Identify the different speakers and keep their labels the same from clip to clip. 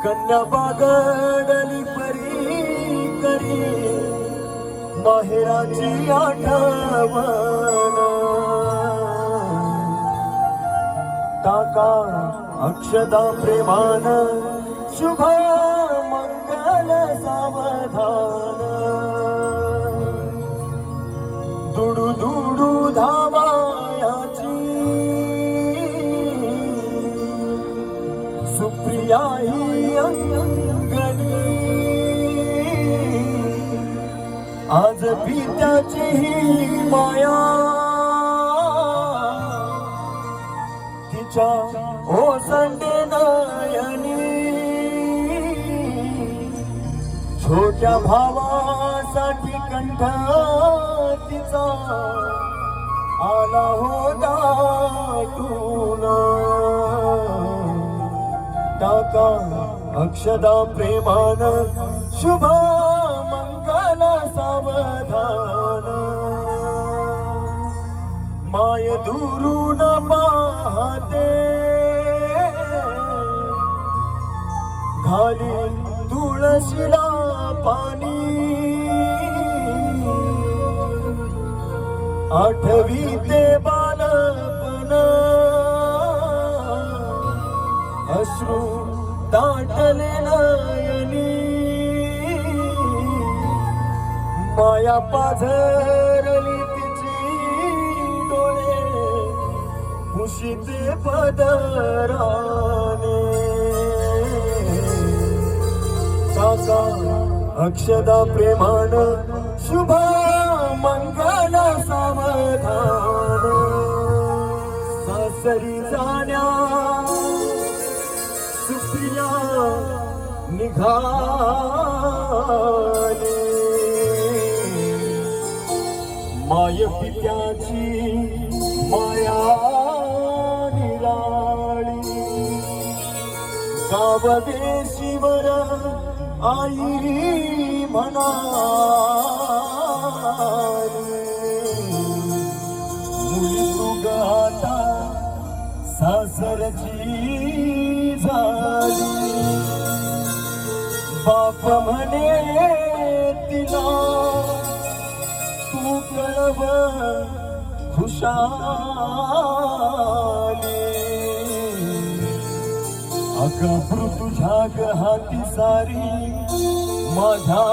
Speaker 1: कन्या बागडली परी करी माहेराची आठवण टाका अक्षदा प्रेमान शुभ मंगल सावधान दुडू दुडू धावायाची सुप्रिया ही अंगणी आज पित्याची ही माया तिच्या ओसंडे नयनी छोट्या भावासाठी कंठ तिचा आला होता तुला टाका अक्षदा प्रेमान शुभ मंगल सावधान माय दुरून पाहते घाली तुळशीला पाणी आठवीते बालपण अश्रू दाटले नयनी माया पाझरली तिची डोळे कुशीते पदराने टाका अक्षदा प्रेमान शुभ मंगल सावधान सासरी जाण्या सुप्रिया निघाले माय पित्याची माया निराळी गाव देशीवर आई म्हणाली मुली तुग आता सासरची झाली बाप म्हणे तिला तू कळव खुशाली अगं तुझ्या हाती सारी माझ्या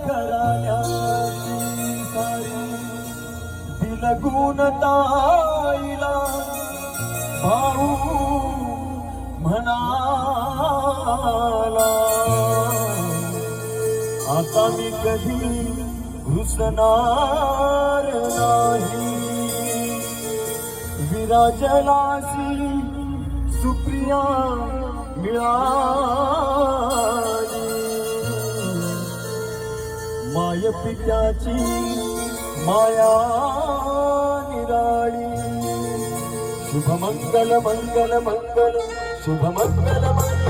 Speaker 1: घराण्याची सारी दिलगून ताईला भाऊ म्हणाला आता मी कधी रुसणार नाही विराजलासी सुप्रिया मिळाली माय पित्याची माया निराळी शुभ मंगल मंगल मंगल शुभ मंगल मंगल